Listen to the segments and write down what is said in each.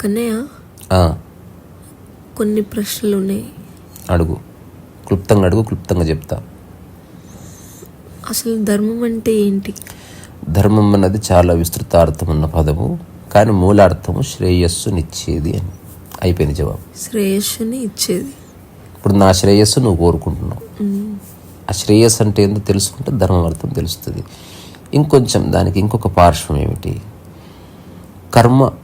కన్నయ్య, కొన్ని ప్రశ్నలు ఉన్నాయి. అడుగు, క్లుప్తంగా అడుగు, క్లుప్తంగా చెప్తా. అసలు ధర్మం అంటే ఏంటి? ధర్మం అన్నది చాలా విస్తృతార్థం ఉన్న పదము, కానీ మూలార్థము శ్రేయస్సునిచ్చేది అని. అయిపోయింది జవాబు. శ్రేయస్సుని ఇచ్చేది. ఇప్పుడు నా శ్రేయస్సు నువ్వు కోరుకుంటున్నావు. ఆ శ్రేయస్సు అంటే ఏందో తెలుసుకుంటే ధర్మం అర్థం తెలుస్తుంది. ఇంకొంచెం దానికి ఇంకొక పార్శ్వం ఏమిటి, కర్మతో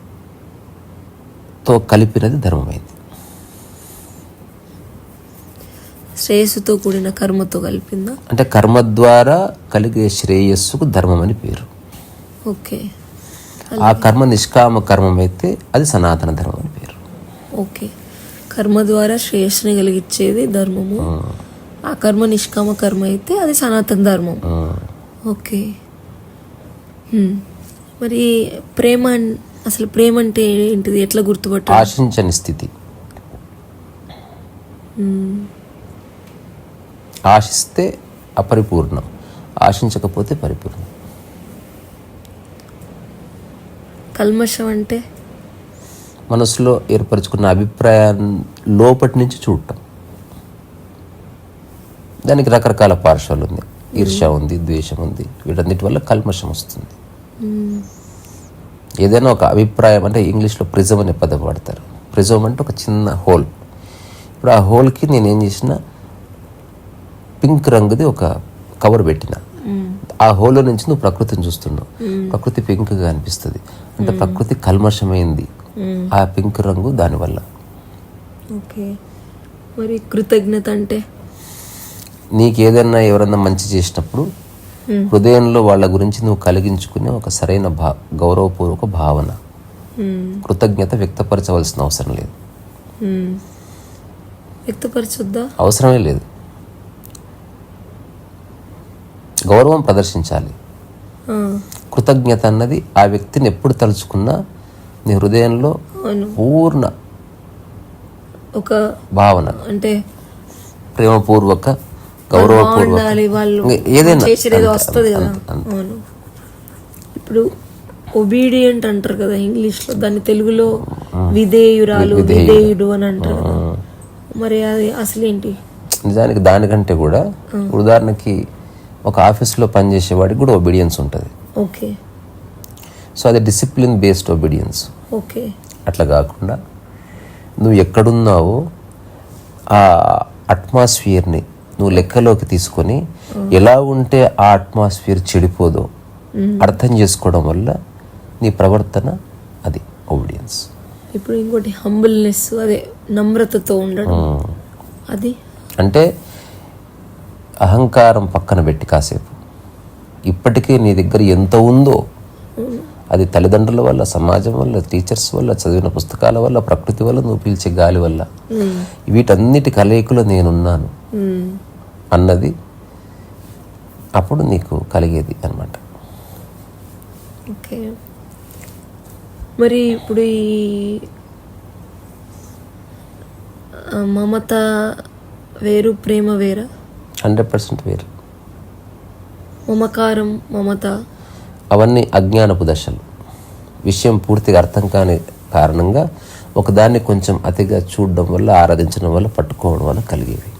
కలిపినది ధర్మమైంది. శ్రేయస్సుతో కూడిన కర్మతో కలిపిందా? అంటే కర్మ ద్వారా కలిగే శ్రేయస్సుకు ధర్మం అని పేరు. ఓకే. ఆ కర్మ నిష్కామ కర్మం అయితే అది సనాతన ధర్మం అని పేరు. ఓకే. కర్మ ద్వారా శ్రేయస్సుని కలిగించేది ధర్మము, ఆ కర్మ నిష్కామ కర్మ అయితే అది సనాతన ధర్మం. ఓకే. మరి ప్రేమ, అసలు ప్రేమ అంటే ఏంటిది, ఎట్లా గుర్తుపట్టాలి? ఆశించని స్థితి. ఆశిస్తే అపరిపూర్ణం, ఆశించకపోతే పరిపూర్ణం. కల్మషం అంటే మనసులో ఏర్పరచుకున్న అభిప్రాయాన్ని లోపటి నుంచి చూడటం. దానికి రకరకాల పార్శ్వాలు ఉంది. ఈర్ష్య ఉంది, ద్వేషం ఉంది, వీటన్నిటి వల్ల కల్మషం వస్తుంది. ఏదైనా ఒక అభిప్రాయం, అంటే ఇంగ్లీష్లో ప్రిజం అనే పదం వాడతారు. ప్రిజం అంటే ఒక చిన్న హోల్. ఇప్పుడు ఆ హోల్కి నేనేం చేసిన, పింక్ రంగుది ఒక కవర్ పెట్టిన. ఆ హోల్లో నుంచి నువ్వు ప్రకృతిని చూస్తున్నావు. ప్రకృతి పింక్గా అనిపిస్తుంది, అంటే ప్రకృతి కల్మషమైంది ఆ పింక్ రంగు దానివల్ల. ఓకే. మరి కృతజ్ఞత అంటే నీకేదైనా ఎవరన్నా మంచి చేసినప్పుడు హృదయంలో వాళ్ళ గురించి నువ్వు కలిగించుకునే ఒక సరైన గౌరవపూర్వక భావన. కృతజ్ఞత వ్యక్తపరచవలసిన అవసరం లేదు. వ్యక్తపరచొద్దా? అవసరమే లేదు. గౌరవం ప్రదర్శించాలి. కృతజ్ఞత అన్నది ఆ వ్యక్తిని ఎప్పుడు తలుచుకున్నా నీ హృదయంలో పూర్ణ ఒక భావన, అంటే ప్రేమపూర్వక, గౌరవపూర్వక ఏదైనా వస్తుంది కదా. ఇప్పుడు ఒబీడియంట్ అంటారు కదా ఇంగ్లీష్లో, దాన్ని తెలుగులో విధేయురాలు, విధేయుడు అని అంటారు కదా. మరి అది అసలు ఏంటి? నిజానికి దానికంటే కూడా, ఉదాహరణకి ఒక ఆఫీస్లో పనిచేసేవాడికి కూడా ఒబీడియన్స్ ఉంటుంది. ఓకే. సో అది డిసిప్లిన్ బేస్డ్ ఒబీడియన్స్. ఓకే. అట్లా కాకుండా నువ్వు ఎక్కడున్నావో ఆ అట్మాస్ఫియర్ని నువ్వు లెక్కలోకి తీసుకొని ఎలా ఉంటే ఆ అట్మాస్ఫియర్ చెడిపోదో అర్థం చేసుకోవడం వల్ల నీ ప్రవర్తన అది ఒబీడియన్స్. ఇప్పుడు ఇంకోటి హంబుల్నెస్, అదే నమ్రతతో ఉండడం. అది అంటే అహంకారం పక్కన పెట్టి కాసేపు ఇప్పటికే నీ దగ్గర ఎంత ఉందో, అది తల్లిదండ్రుల వల్ల, సమాజం వల్ల, టీచర్స్ వల్ల, చదివిన పుస్తకాల వల్ల, ప్రకృతి వల్ల, నువ్వు పీల్చే గాలి వల్ల, వీటన్నిటి కలయికలో నేనున్నాను అన్నది అప్పుడు నీకు కలిగేది అన్నమాట. ఓకే. మరి ఇప్పుడు ఈ మమత వేరు, ప్రేమ వేరా? 100% వేరు. మమకారం, మమత అవన్నీ అజ్ఞానపు దశలు. విషయం పూర్తిగా అర్థం కాని కారణంగా ఒకదాన్ని కొంచెం అతిగా చూడడం వల్ల, ఆరాధించడం వల్ల, పట్టుకోవడం వల్ల కలిగేవి.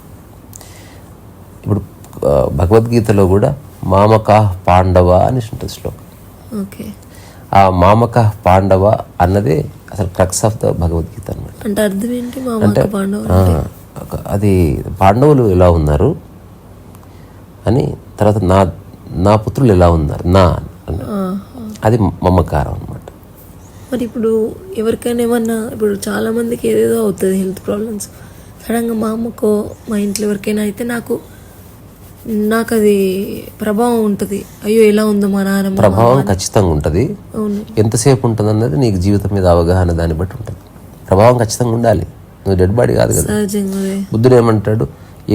ఇప్పుడు భగవద్గీతలో కూడా మామక పాండవ అని ఉంటుంది శ్లోకం. ఓకే. ఆ మామక పాండవ అన్నదే అసలు క్రక్స్ ఆఫ్ ద భగవద్గీత అన్నమాట. అంటే అర్థం ఏంటి? అంటే అది పాండవులు ఎలా ఉన్నారు అని, తర్వాత నా పుత్రులు ఎలా ఉన్నారు, అది మమకారం అన్నమాట. మరి ఇప్పుడు ఎవరికైనా ఏమన్నా, ఇప్పుడు చాలా మందికి ఏదేదో అవుతుంది, హెల్త్ ప్రాబ్లమ్స్, సడన్గా మా అమ్మకో మా ఇంట్లో ఎవరికైనా అయితే నాకు అది ప్రభావం ఉంటుంది. అయ్యో ఎలా ఉందో మా నాన్న. ప్రభావం ఖచ్చితంగా ఉంటుంది. ఎంతసేపు ఉంటుంది అన్నది నీకు జీవితం మీద అవగాహన దాన్ని బట్టి ఉంటుంది. ప్రభావం ఖచ్చితంగా ఉండాలి. నువ్వు డెడ్ బాడీ కాదు కదా. బుద్ధుడు ఏమంటాడు,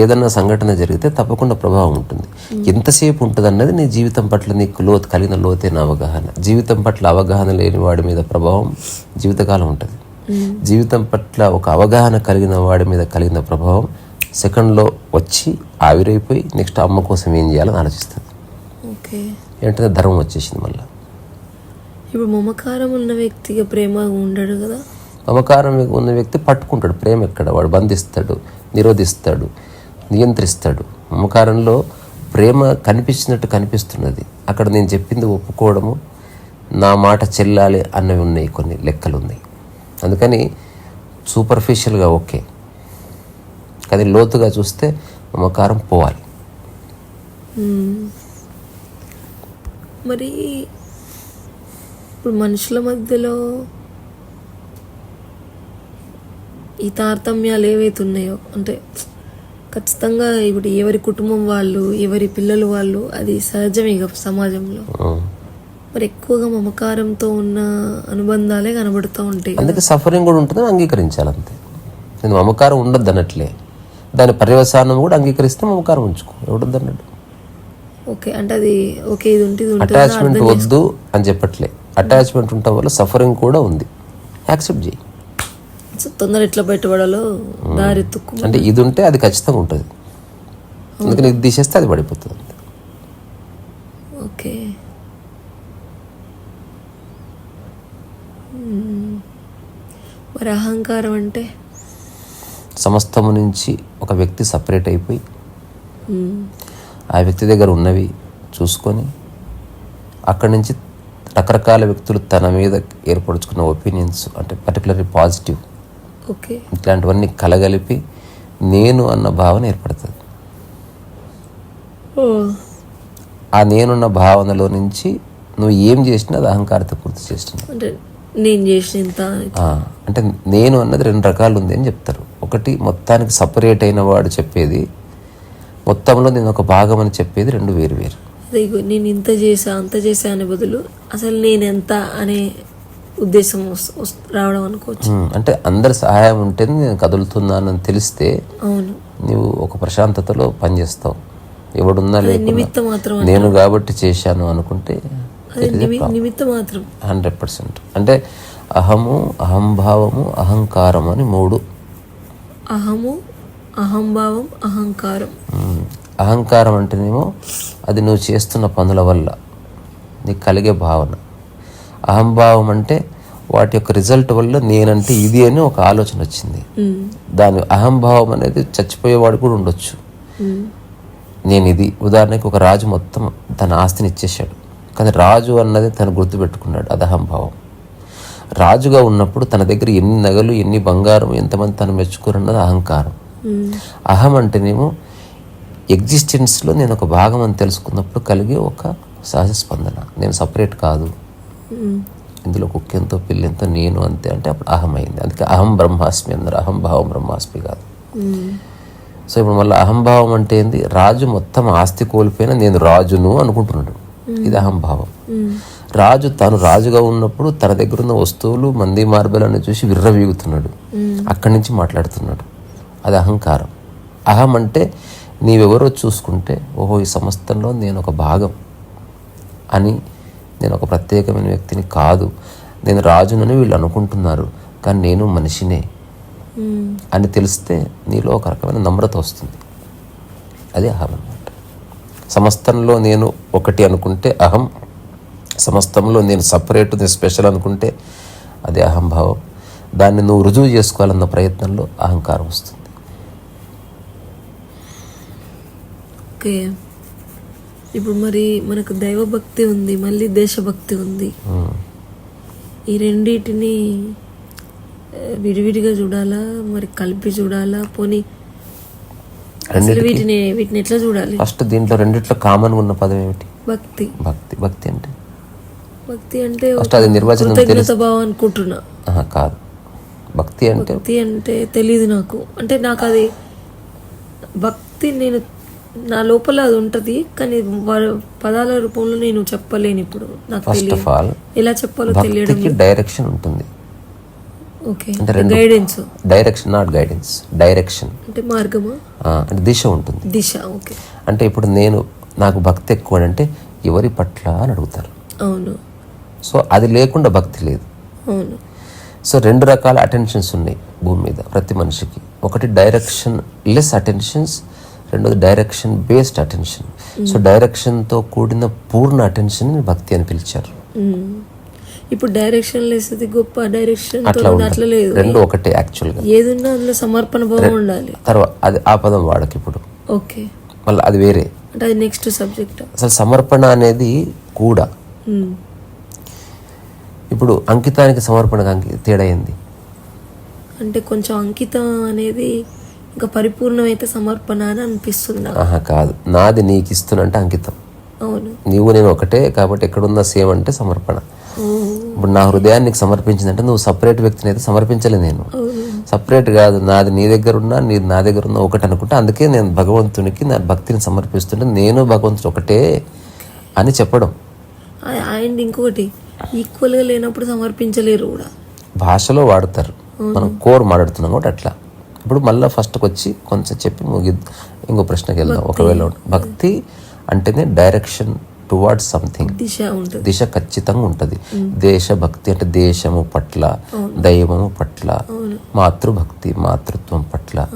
ఏదన్నా సంఘటన జరిగితే తప్పకుండా ప్రభావం ఉంటుంది. ఎంతసేపు ఉంటుంది అన్నది నీ జీవితం పట్ల నీకు కలిగిన లోతైన అవగాహన. జీవితం పట్ల అవగాహన లేని వాడి మీద ప్రభావం జీవితకాలం ఉంటుంది. జీవితం పట్ల ఒక అవగాహన కలిగిన వాడి మీద కలిగిన ప్రభావం సెకండ్లో వచ్చి ఆవిరైపోయి నెక్స్ట్ అమ్మ కోసం ఏం చేయాలని ఆలోచిస్తుంది. ఏంటంటే ధర్మం వచ్చేసింది మళ్ళీ. ఇప్పుడు మమకారం ఉన్న వ్యక్తిగా ప్రేమ ఉండడు కదా. మమకారం ఉన్న వ్యక్తి పట్టుకుంటాడు, ప్రేమ ఎక్కడ, వాడు బంధిస్తాడు, నిరోధిస్తాడు, నియంత్రిస్తాడు. మమకారంలో ప్రేమ కనిపించినట్టు కనిపిస్తున్నది, అక్కడ నేను చెప్పింది ఒప్పుకోవడము, నా మాట చెల్లాలి అన్నవి ఉన్నాయి, కొన్ని లెక్కలు ఉన్నాయి. అందుకని సూపర్ఫిషియల్గా ఓకే, కానీ లోతుగా చూస్తే మమకారం పోవాలి. మరి ఇప్పుడు మనుషుల మధ్యలో ఈ తారతమ్యాలు ఏవైతే ఉన్నాయో, అంటే ఖచ్చితంగా ఇప్పుడు ఎవరి కుటుంబం వాళ్ళు, ఎవరి పిల్లలు వాళ్ళు, అది సహజమే ఇక సమాజంలో. మరి ఎక్కువగా మమకారంతో ఉన్న అనుబంధాలే కనబడుతూ ఉంటాయి. అందుకే సఫరింగ్ కూడా ఉంటుందని అంగీకరించాలి అంతే. నేను మమకారం ఉండద్దు అన్నట్లే, దాని పర్యవసానం కూడా అంగీకరిస్తే మమకారం ఉంచుకో, ఎవడొద్దు అన్నట్టు. ఓకే, అంటే అది ఓకే, ఇది ఉంటుంది, అటాచ్మెంట్ వద్దు అని చెప్పట్లే. అటాచ్మెంట్ ఉండటం వల్ల సఫరింగ్ కూడా ఉంది, యాక్సెప్ట్ చేయి. తొందర ఎట్లా బయటపడాలో దారి తుక్కు. అంటే ఇది ఉంటే అది ఖచ్చితంగా ఉంటుంది, అందుకని ఇది తీసేస్తే అది పడిపోతుంది. ఓకే. మరి అహంకారం అంటే సమస్తము నుంచి ఒక వ్యక్తి సపరేట్ అయిపోయి ఆ వ్యక్తి దగ్గర ఉన్నవి చూసుకొని అక్కడి నుంచి రకరకాల వ్యక్తులు తన మీద ఏర్పరచుకున్న ఒపీనియన్స్, అంటే పర్టికులర్లీ పాజిటివ్, ఓకే, ఇట్లాంటివన్నీ కలగలిపి నేను అన్న భావన ఏర్పడుతుంది. ఆ నేనున్న భావనలో నుంచి నువ్వు ఏం చేసినా అది అహంకారత పూర్తి చేస్తున్నావు. అంటే నేను చేసిన అంటే నేను అన్నది రెండు రకాలు ఉంది అని చెప్తారు. ఒకటి మొత్తానికి సపరేట్ అయిన వాడు చెప్పేది, మొత్తంలో నేను ఒక భాగం అని చెప్పేది, రెండు వేరు వేరు. నేను ఇంత చేసా అంత చేసా అనే బదులు అసలు నేను ఎంత అనే ఉద్దేశం రావడం అనుకోవచ్చు. అంటే అందరి సహాయం ఉంటేనే నేను కదులుతున్నానని తెలిస్తే అవును, నువ్వు ఒక ప్రశాంతతలో పనిచేస్తావు. ఎవడున్నా నిమిత్త మాత్రం, నేను కాబట్టి చేశాను అనుకుంటే నిమిత్త మాత్రం 100%. అంటే అహము, అహంభావము, అహంకారం అని మూడు. అహము, అహంభావం, అహంకారం. అహంకారం అంటేనేమో అది నువ్వు చేస్తున్న పనుల వల్ల నీకు కలిగే భావన. అహంభావం అంటే వాటి యొక్క రిజల్ట్ వల్ల నేనంటే ఇది అని ఒక ఆలోచన వచ్చింది. దాని అహంభావం అనేది చచ్చిపోయేవాడు కూడా ఉండొచ్చు. నేను ఇది, ఉదాహరణకి ఒక రాజు మొత్తం తన ఆస్తిని ఇచ్చేశాడు, కానీ రాజు అన్నది తను గుర్తుపెట్టుకున్నాడు, అది అహంభావం. రాజుగా ఉన్నప్పుడు తన దగ్గర ఎన్ని నగలు, ఎన్ని బంగారం, ఎంతమంది తను మెచ్చుకోరన్నది అహంకారం. అహం అంటేనేమో ఎగ్జిస్టెన్స్లో నేను ఒక భాగం అని తెలుసుకున్నప్పుడు కలిగే ఒక సహజ స్పందన, నేను సపరేట్ కాదు, ఇందులో కుక్కెంతో పిల్లెంతో నేను అంతే, అంటే అప్పుడు అహం అయింది. అందుకే అహం బ్రహ్మాస్మి అన్నారు, అహంభావం బ్రహ్మాస్మి కాదు. సో ఇప్పుడు మళ్ళీ అహంభావం అంటే ఏంది, రాజు మొత్తం ఆస్తి కోల్పోయినా నేను రాజును అనుకుంటున్నాడు, ఇది అహంభావం. రాజు తాను రాజుగా ఉన్నప్పుడు తన దగ్గర ఉన్న వస్తువులు, మంది మార్బలను చూసి విర్రవీగుతున్నాడు, అక్కడి నుంచి మాట్లాడుతున్నాడు, అది అహంకారం. అహం అంటే నీవెవరో చూసుకుంటే, ఓహో ఈ సమస్తంలో నేను ఒక భాగం అని, నేను ఒక ప్రత్యేకమైన వ్యక్తిని కాదు, నేను రాజునని వీళ్ళు అనుకుంటున్నారు, కానీ నేను మనిషినే అని తెలిస్తే నీలో ఒక రకమైన నమ్రత వస్తుంది, అది అహం అన్నమాట. సమస్తంలో నేను ఒకటి అనుకుంటే అహం, సమస్తంలో నేను సపరేట్, నేను స్పెషల్ అనుకుంటే అది అహంభావం. దాన్ని నువ్వు రుజువు చేసుకోవాలన్న ప్రయత్నంలో అహంకారం వస్తుంది. ఓకే, ఇప్పుడు మరి మనకు దైవభక్తి ఉంది, మళ్ళీ దేశభక్తి ఉంది. ఈ రెండింటిని విడివిడిగా చూడాలా, మరి కలిపి చూడాలా, పోనీ వీటిని ఎట్లా చూడాలి? ఫస్ట్ దీంట్లో రెండిట్లో కామన్ ఉన్న పదం ఏమిటి? భక్తి. భక్తి భక్తి అంటే భక్తి అంటే ఫస్ట్ అది నిర్వచనం భావం అనుకుంటున్నా. కాదు, భక్తి అంటే భక్తి అంటే తెలీదు నాకు. అంటే నాకు అది భక్తి, నేను నా లోపల అది ఉంటుంది, కానీ పదాల రూపంలో నేను చెప్పలేను ఇప్పుడు. నాకు ఫస్ట్ ఆఫ్ ఆల్ ఎలా చెప్పాలో తెలియడం. డైరెక్షన్ ఉంటుంది. Okay, guidance. Direction, not guidance, direction అంటే మార్గమా, అంటే దిశ ఉంటుంది. దిశ. ఓకే. అంటే ఇప్పుడు నాకు భక్తి ఎక్కువ అంటే ఎవరి పట్ల అని అడుగుతారు. అవును. సో అది లేకుండా భక్తి లేదు. అవును. సో రెండు రకాల అటెన్షన్స్ ఉన్నాయి భూమి మీద ప్రతి మనిషికి. ఒకటి డైరెక్షన్ లెస్ అటెన్షన్స్, రెండోది డైరెక్షన్ బేస్డ్ అటెన్షన్. సో డైరెక్షన్తో కూడిన పూర్ణ అటెన్షన్ భక్తి అని పిలిచారు. ఇప్పుడు డైరెక్షన్ లేసేది గొప్ప, డైరెక్షన్ అట్లా అట్లా లేదు. రెండు ఒకటే యాక్చువల్గా. ఏదున్నా అందులో సమర్పణ భావం ఉండాలి. తర్వాత అది ఆ పదం వాడకి ఇప్పుడు, ఓకే, మళ్ళీ అది వేరే. అంటే అది నెక్స్ట్ సబ్జెక్ట్. అసలు సమర్పణ అనేది కూడా ఇప్పుడు అంకితానికి సమర్పణకి తేడా ఏంది అంటే కొంచెం అంకితం అనేది ఇంకా పరిపూర్ణమైతే సమర్పణ అని అనిపిస్తుంది నాకు. ఆహా కాదు, నాది నీకు ఇస్తున్నంటే అంకితం. అవును, నీవు నేను ఒకటే కాబట్టి ఎక్కడున్నా సేమ్ అంటే సమర్పణ. ఇప్పుడు నా హృదయాన్ని నీకు సమర్పించిందంటే నువ్వు సపరేట్ వ్యక్తిని అయితే సమర్పించలే. నేను సపరేట్ కాదు, నాది నీ దగ్గర ఉన్నా నీది నా దగ్గర ఉన్నా ఒకటి అనుకుంటా. అందుకే నేను భగవంతునికి నా భక్తిని సమర్పిస్తుంటే నేను భగవంతుడు ఒకటే అని చెప్పడం. అండ్ ఇంకొకటి ఈక్వల్గా లేనప్పుడు సమర్పించలేరు కూడా. భాషలో వాడతారు, మనం కోర్ మాట్లాడుతున్నాం కూడా అట్లా. ఇప్పుడు మళ్ళీ ఫస్ట్కి వచ్చి కొంచెం చెప్పి ఇంకో ప్రశ్నకి వెళ్దాం. ఒకవేళ భక్తి అంటేనే డైరెక్షన్ టువార్డ్స్ సంథింగ్, దిశ ఖచ్చితంగా ఉంటుంది. దేశభక్తి అంటే దేశము పట్ల, దైవము పట్ల, మాతృభక్తి మాతృత్వం పట్ల,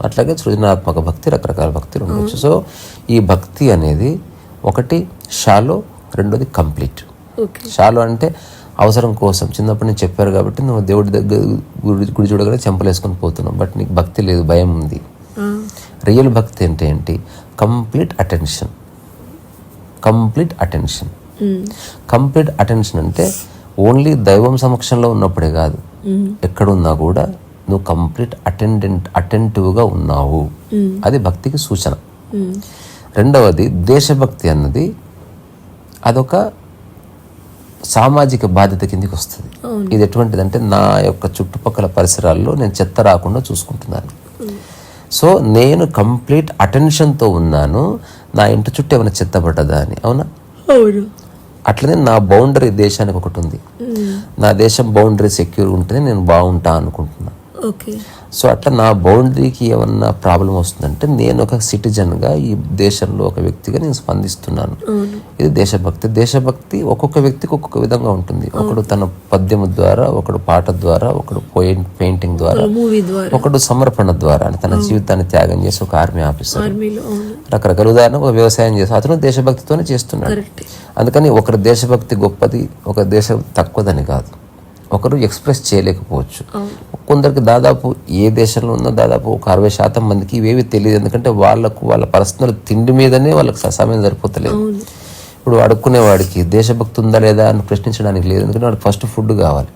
అట్లాగే సృజనాత్మక భక్తి, రకరకాల భక్తులు ఉండవచ్చు. సో ఈ భక్తి అనేది ఒకటి షాలో, రెండోది కంప్లీట్. షాలో అంటే అవసరం కోసం, చిన్నప్పటి నుంచి చెప్పారు కాబట్టి నువ్వు దేవుడి దగ్గర గుడి చూడగానే చెంపలేసుకొని పోతున్నావు, బట్ నీకు భక్తి లేదు, భయం ఉంది. రియల్ భక్తి అంటే ఏంటి? Complete attention. Complete attention. Complete attention అంటే ఓన్లీ దైవం సమక్షంలో ఉన్నప్పుడే కాదు, ఎక్కడున్నా కూడా నువ్వు కంప్లీట్ అటెంటివ్గా ఉన్నావు. అది భక్తికి సూచన. రెండవది దేశభక్తి అన్నది అదొక సామాజిక బాధ్యత కిందకి వస్తుంది. ఇది ఎటువంటిదంటే నా యొక్క చుట్టుపక్కల పరిసరాల్లో నేను చెత్త రాకుండా చూసుకుంటున్నాను. సో నేను కంప్లీట్ అటెన్షన్తో ఉన్నాను, నా ఇంటి చుట్టూ ఏమైనా చెత్త పడ్డదా అని. అవునా? అట్లనే నా బౌండరీ దేశానికి ఒకటి ఉంది. నా దేశం బౌండరీ సెక్యూర్ ఉంటేనే నేను బాగుంటా అనుకుంటున్నా. సో అట్లా నా బౌండరీకి ఏమన్నా ప్రాబ్లం వస్తుందంటే నేను ఒక సిటిజన్గా ఈ దేశంలో ఒక వ్యక్తిగా నేను స్పందిస్తున్నాను. ఇది దేశభక్తి. దేశభక్తి ఒక్కొక్క వ్యక్తికి ఒక్కొక్క విధంగా ఉంటుంది. ఒకడు తన పద్యము ద్వారా, ఒకడు పాట ద్వారా, ఒకడు పెయింటింగ్ ద్వారా, ఒకడు సమర్పణ ద్వారా, తన జీవితాన్ని త్యాగం చేసి ఒక ఆర్మీ ఆఫీసర్, రకరకాల. ఉదాహరణ ఒక వ్యవసాయం చేసి అతను దేశభక్తితోనే చేస్తున్నాడు. అందుకని ఒకరి దేశభక్తి గొప్పది, ఒక దేశం తక్కువదని కాదు. ఒకరు ఎక్స్ప్రెస్ చేయలేకపోవచ్చు. కొందరికి దాదాపు ఏ దేశంలో ఉన్నా దాదాపు ఒక 60% మందికి ఇవేవి తెలియదు. ఎందుకంటే వాళ్ళ పర్సనల్ తిండి మీదనే వాళ్ళకి సమయం సరిపోతలేదు. ఇప్పుడు అడుక్కునేవాడికి దేశభక్తి ఉందా లేదా అని ప్రశ్నించడానికి లేదు, ఎందుకంటే వాడికి ఫస్ట్ ఫుడ్ కావాలి.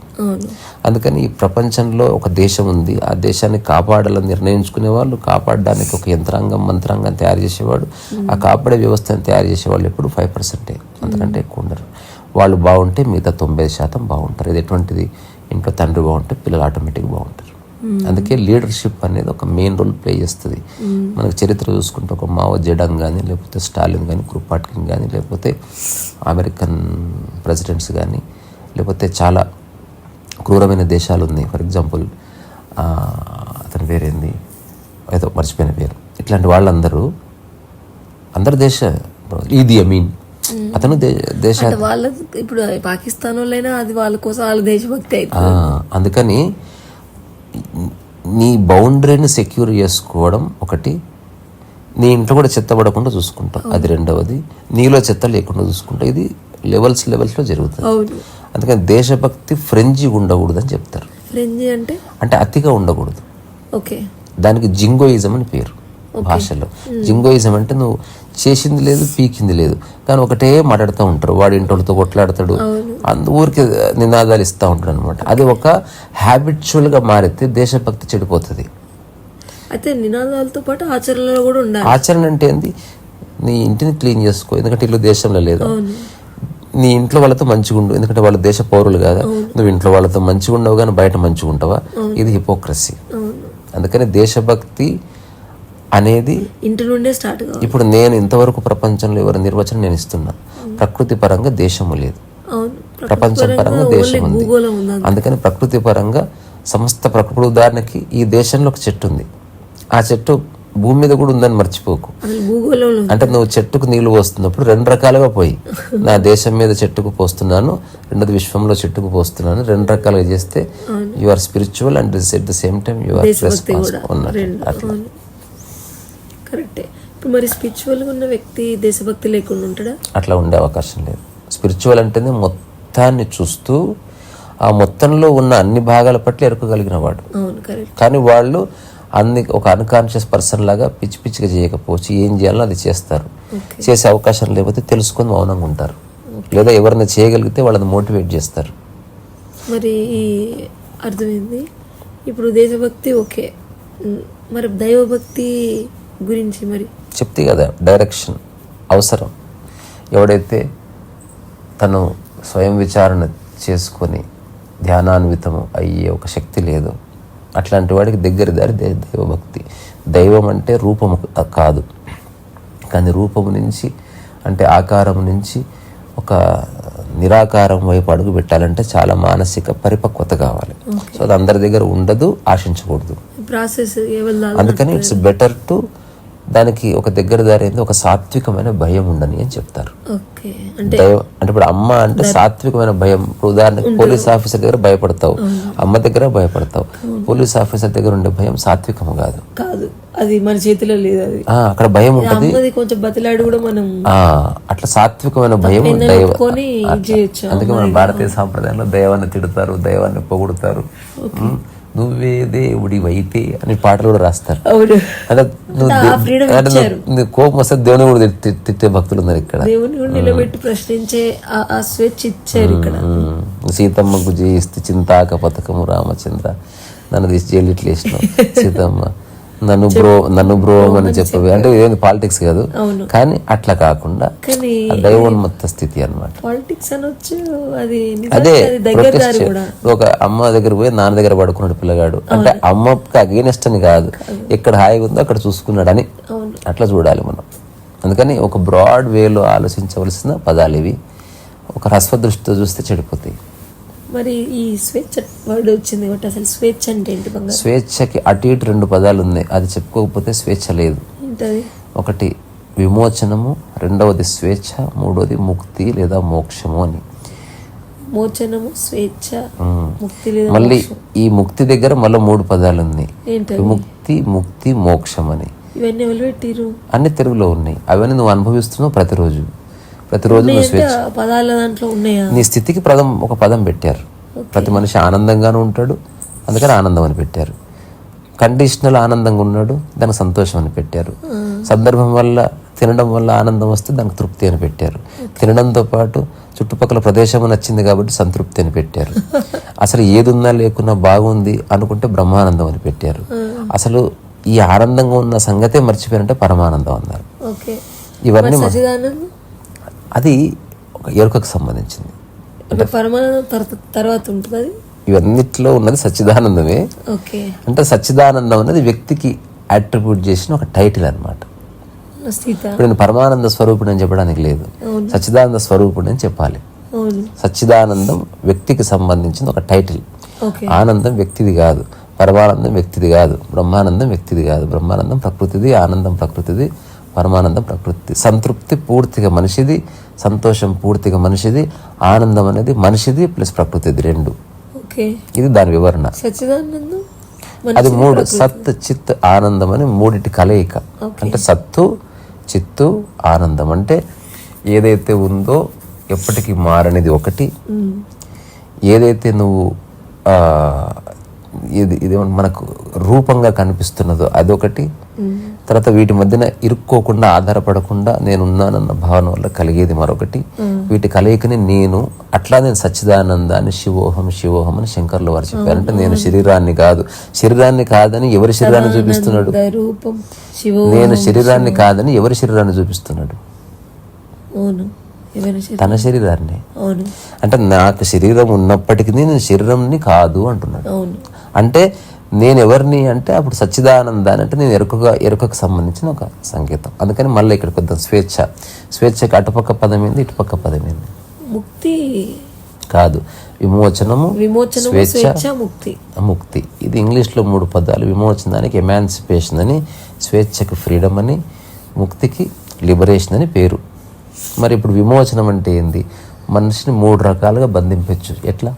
అందుకని ఈ ప్రపంచంలో ఒక దేశం ఉంది, ఆ దేశాన్ని కాపాడాలని నిర్ణయించుకునే వాళ్ళు, కాపాడడానికి ఒక మంత్రాంగం తయారు చేసేవాడు, ఆ కాపాడే వ్యవస్థను తయారు చేసేవాళ్ళు ఎప్పుడు 5%, అంతకంటే ఎక్కువ ఉండరు. వాళ్ళు బాగుంటే మిగతా 90% బాగుంటారు. ఇది ఎటువంటిది? ఇంట్లో తండ్రి బాగుంటే పిల్లలు ఆటోమేటిక్గా బాగుంటారు. అందుకే లీడర్షిప్ అనేది ఒక మెయిన్ రోల్ ప్లే చేస్తుంది. మనకు చరిత్ర చూసుకుంటే ఒక మావో జెడాంగ్ కానీ, లేకపోతే స్టాలిన్ కానీ, క్రూపాట్కిన్ కానీ, లేకపోతే అమెరికన్ ప్రెసిడెంట్స్ కానీ, లేకపోతే చాలా క్రూరమైన దేశాలు ఉన్నాయి. ఫర్ ఎగ్జాంపుల్ అతని పేరేంది, ఏదో మర్చిపోయిన పేరు. ఇట్లాంటి వాళ్ళందరూ ఈదీ అమీన్, అతను దేశ ఇప్పుడు పాకిస్తాన్ వాళ్ళైనా అది వాళ్ళ కోసం వాళ్ళ దేశభక్తి. అందుకని నీ బౌండరీని సెక్యూర్ చేసుకోవడం ఒకటి, నీ ఇంట్లో కూడా చెత్త పడకుండా చూసుకుంటాం, అది రెండవది. నీలో చెత్త లేకుండా చూసుకుంటాం. ఇది లెవెల్స్లో జరుగుతుంది. అందుకని దేశభక్తి ఫ్రెంజీ ఉండకూడదు అని చెప్తారు. అంటే అతిగా ఉండకూడదు. దానికి జింగోయిజం అని పేరు భాషలో. జింగోయిజం అంటే నువ్వు చేసింది లేదు, పీకింది లేదు, కానీ ఒకటే మాట్లాడుతూ ఉంటారు. వాడి ఇంటోళ్ళతో కొట్లాడతాడు, ఊరికి నినాదాలు ఇస్తూ ఉంటాడు అనమాట. అది ఒక హ్యాబిచువల్గా మారితే దేశభక్తి చెడిపోతుంది. అయితే నినాదాలతో పాటు ఆచరణలో కూడా ఉండాలి. ఆచరణ అంటే ఏంది? నీ ఇంటిని క్లీన్ చేసుకో, ఎందుకంటే ఇల్లు దేశంలో లేదా. నీ ఇంట్లో వాళ్ళతో మంచిగా ఉండు, ఎందుకంటే వాళ్ళ దేశ పౌరులు కదా. నువ్వు ఇంట్లో వాళ్ళతో మంచిగా ఉండవు కానీ బయట మంచిగా ఉంటావా? ఇది హిపోక్రసీ. అందుకని దేశభక్తి అనేది ఇంటి నుండే స్టార్ట్. ఇప్పుడు నేను ఇంతవరకు ప్రపంచంలో ఎవరి నిర్వచనం నేను ఇస్తున్నా. ప్రకృతి పరంగా దేశము లేదు, ప్రపంచం పరంగా దేశం ఉంది. అందుకని ప్రకృతి పరంగా సమస్త ప్రకృతి. ఉదాహరణకి ఈ దేశంలో ఒక చెట్టు ఉంది, ఆ చెట్టు భూమి మీద కూడా ఉందని మర్చిపోకు. అంటే నువ్వు చెట్టుకు నీళ్లు పోస్తున్నప్పుడు 2 రకాలుగా పోయి, నా దేశం మీద చెట్టుకు పోస్తున్నాను, రెండోది విశ్వంలో చెట్టుకు పోస్తున్నాను, 2 రకాలుగా చేస్తే you are spiritual and at the same time you are responsible. కరెక్టే. ఇప్పుడు మరి స్పిరిచువల్గా ఉన్న వ్యక్తి దేశభక్తి లేకుండా ఉంటాడా? అట్లా ఉండే అవకాశం లేదు. స్పిరిచువల్ అంటేనే మొత్తాన్ని చూస్తూ ఆ మొత్తంలో ఉన్న అన్ని భాగాల పట్ల ఎరుకగలిగిన వాడు. అవును, కరెక్ట్. కానీ వాళ్ళు ఒక అన్కాన్షియస్ పర్సన్ లాగా పిచ్చి పిచ్చిగా చేయకపోవచ్చు, ఏం చేయాలో అది చేస్తారు. చేసే అవకాశం లేకపోతే తెలుసుకొని మౌనంగా ఉంటారు, లేదా ఎవరైనా చేయగలిగితే వాళ్ళని మోటివేట్ చేస్తారు. మరి అర్థమైంది. ఇప్పుడు దేశభక్తి ఓకే, మరి దైవభక్తి గురించి మరి చెప్తే కదా, డైరెక్షన్ అవసరం. ఎవడైతే తను స్వయం విచారణ చేసుకొని ధ్యానాన్వితము అయ్యే ఒక శక్తి లేదో అట్లాంటి వాడికి దగ్గర దారి దైవభక్తి. దైవం అంటే రూపము కాదు, కానీ రూపము నుంచి అంటే ఆకారం నుంచి ఒక నిరాకారం వైపు అడుగు పెట్టాలంటే చాలా మానసిక పరిపక్వత కావాలి. సో అది అందరి దగ్గర ఉండదు, ఆశించకూడదు. ప్రాసెస్. అందుకని ఇట్స్ బెటర్ టు దానికి ఒక దగ్గర దారి ఏంది, ఒక సాత్వికమైన భయం ఉండని అని చెప్తారు. అంటే ఇప్పుడు అమ్మ అంటే సాత్వికమైన భయం. ఇప్పుడు ఉదాహరణకి పోలీస్ ఆఫీసర్ దగ్గర భయపడతావు, అమ్మ దగ్గర భయపడతావు. పోలీస్ ఆఫీసర్ దగ్గర ఉండే భయం సాత్వికము కాదు, అది మన చేతిలో లేదు. అది అక్కడ భయం ఉంటుంది, కొంచెం బతిలాడు కూడా మనం అట్లా సాత్వికమైన భయం దైవ. అందుకే మన భారతీయ సాంప్రదాయంలో దైవాన్ని తిడతారు, దైవాన్ని పొగుడుతారు. నువ్వే దేవుడివైతే అని పాటలు కూడా రాస్తారు. అంటే నువ్వు కోపం వస్తే దేవుని కూడా తిట్టే భక్తులు ఉన్నారు ఇక్కడ. నిలబెట్టి ప్రశ్నించే ఆ స్వేచ్ఛ ఇచ్చారు ఇక్కడ. సీతమ్మకు జయిస్తే చింతాక పథకము రామచంద్ర, నన్ను తీసి జైలు ఇట్లా వేసినావు సీతమ్మ, నన్ను బ్రో అని చెప్పవి. అంటే ఇదేంటి పాలిటిక్స్ కాదు, కానీ అట్లా కాకుండా దైవోన్మత్త స్థితి అన్నమాట. అదే ఒక అమ్మ దగ్గర పోయి నాన్న దగ్గర పడుకున్నాడు పిల్లగాడు అంటే అమ్మకి అగేనెస్ట్ అని కాదు, ఎక్కడ హాయిగా ఉందో అక్కడ చూసుకున్నాడు అని అట్లా చూడాలి మనం. అందుకని ఒక బ్రాడ్ వేలో ఆలోచించవలసిన పదాలు ఇవి. ఒక హ్రస్వ దృష్టితో చూస్తే చెడిపోతాయి. మరి ఈ స్వేచ్ఛ వర్డ్ వచ్చింది కాబట్టి అసలు స్వేచ్ఛ అంటే ఏంటి? స్వేచ్ఛకి అటు ఇటు రెండు పదాలు ఉన్నాయి, అది చెప్పుకోకపోతే స్వేచ్ఛ లేదు. ఒకటి విమోచనము, రెండవది స్వేచ్ఛ, మూడవది ముక్తి లేదా మోక్షము అని. మోచనము, స్వేచ్ఛ, ముక్తి లేదా మళ్ళీ ఈ ముక్తి దగ్గర మళ్ళీ మూడు పదాలు ఉన్నాయి, విముక్తి, ముక్తి, మోక్షం అని. ఇవన్నీ ఎవరు పెట్టిరు? అన్ని తెలుగులో ఉన్నాయి. అవన్నీ నువ్వు అనుభవిస్తున్నావు ప్రతిరోజు. నువ్వు స్వేచ్ఛ పదాల దాంట్లో ఉన్నాయా? నీ స్థితికి ఒక పదం పెట్టారు. ప్రతి మనిషి ఆనందంగానే ఉంటాడు, అందుకని ఆనందం అని పెట్టారు. కండిషనల్ ఆనందంగా ఉన్నాడు, దానికి సంతోషం అని పెట్టారు. సందర్భం వల్ల తినడం వల్ల ఆనందం వస్తే దానికి తృప్తి అని పెట్టారు. తినడంతో పాటు చుట్టుపక్కల ప్రదేశం నచ్చింది కాబట్టి సంతృప్తి అని పెట్టారు. అసలు ఏదున్నా లేకున్నా బాగుంది అనుకుంటే బ్రహ్మానందం అని పెట్టారు. అసలు ఈ ఆనందంగా ఉన్న సంగతే మర్చిపోయారంటే పరమానందం అన్నారు. ఇవన్నీ అది ఒక ఎరుకకు సంబంధించింది. తర్వాత ఉంటుంది. ఇవన్నిట్లో ఉన్నది సచ్చిదానందమే. అంటే సచ్చిదానందం అనేది వ్యక్తికి అట్రిబ్యూట్ చేసిన ఒక టైటిల్ అన్నమాట. ఇప్పుడు నేను పరమానంద స్వరూపుడు అని చెప్పడానికి లేదు, సచ్చిదానంద స్వరూపుడు అని చెప్పాలి. సచ్చిదానందం వ్యక్తికి సంబంధించిన ఒక టైటిల్. ఆనందం వ్యక్తిది కాదు, పరమానందం వ్యక్తిది కాదు, బ్రహ్మానందం వ్యక్తిది కాదు. బ్రహ్మానందం ప్రకృతిది, ఆనందం ప్రకృతిది, పరమానందం ప్రకృతి. సంతృప్తి పూర్తిగా మనిషిది, సంతోషం పూర్తిగా మనిషిది, ఆనందం అనేది మనిషిది ప్లస్ ప్రకృతిది రెండు. ఇది దాని వివరణ. అది మూడు, సత్ చిత్ ఆనందం అని మూడిటి కలయిక. అంటే సత్తు, చిత్తు, ఆనందం అంటే ఏదైతే ఉందో ఎప్పటికీ మారనిది ఒకటి, ఏదైతే నువ్వు ఇది మనకు రూపంగా కనిపిస్తున్నదో అదొకటి, తర్వాత వీటి మధ్యన ఇరుక్కోకుండా ఆధారపడకుండా నేనున్నానన్న భావన వల్ల కలిగేది మరొకటి. వీటి కలయికని నేను సచ్చిదానందాన్ని శివోహం శివోహం అని శంకర్ల వారు చెప్పారంటే నేను శరీరాన్ని కాదని ఎవరి శరీరాన్ని చూపిస్తున్నాడు? నేను శరీరాన్ని కాదని ఎవరి శరీరాన్ని చూపిస్తున్నాడు? తన శరీరాన్ని. అంటే నాకు శరీరం ఉన్నప్పటికీ నేను శరీరంని కాదు అంటున్నాడు. అంటే నేను ఎవరిని అంటే అప్పుడు సచ్చిదానందాన్ని అంటే నేను ఎరుకకు సంబంధించిన ఒక సంకేతం. అందుకని మళ్ళీ ఇక్కడ కొంత స్వేచ్ఛకి అటుపక్క పదం ఏంది, ఇటుపక్క పదం ఏంది? ముక్తి కాదు, విమోచనము, స్వేచ్ఛ, ముక్తి. ఇది ఇంగ్లీష్లో మూడు పదాలు. విమోచనానికి ఎమాన్సిపేషన్ అని, స్వేచ్ఛకి ఫ్రీడమ్ అని, ముక్తికి లిబరేషన్ అని పేరు. మరి ఇప్పుడు విమోచనం అంటే ఏంది? మనిషిని మూడు రకాలుగా బంధించవచ్చు. ఎట్లా?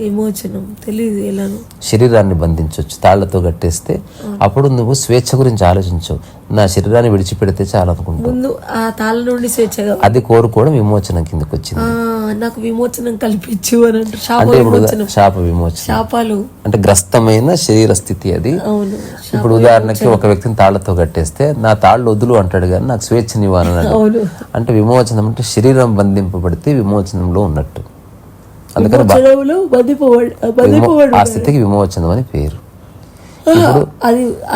విమోచనం తెలియదు ఎలాను. శరీరాన్ని బంధించవచ్చు తాళ్లతో కట్టేస్తే. అప్పుడు నువ్వు స్వేచ్ఛ గురించి ఆలోచించవు. నా శరీరాన్ని విడిచిపెడితే చాలా అనుకుంటావు. ముందు ఆ తాళ్ళ నుండి స్వేచ్ఛగా అది కోరుకోవడం విమోచనం కిందకి వచ్చింది. నాకు విమోచనం కల్పించు అని అంటారు. అంటే ఇప్పుడు శాప విమోచనం శాపాలు అంటే గ్రస్తమైన శరీర స్థితి అది. అవును. ఇప్పుడు ఉదాహరణకి ఒక వ్యక్తిని తాళ్లతో కట్టేస్తే నా తాళ్ళు వదులు అంటాడు కానీ నాకు స్వేచ్ఛనివ్వను అన్నాడు. అవును. అంటే విమోచనం అంటే శరీరం బంధింపబడితే విమోచనంలో ఉన్నట్టు. అందుకని ఆ స్థితికి విమోచనం అని పేరు. ఇప్పుడు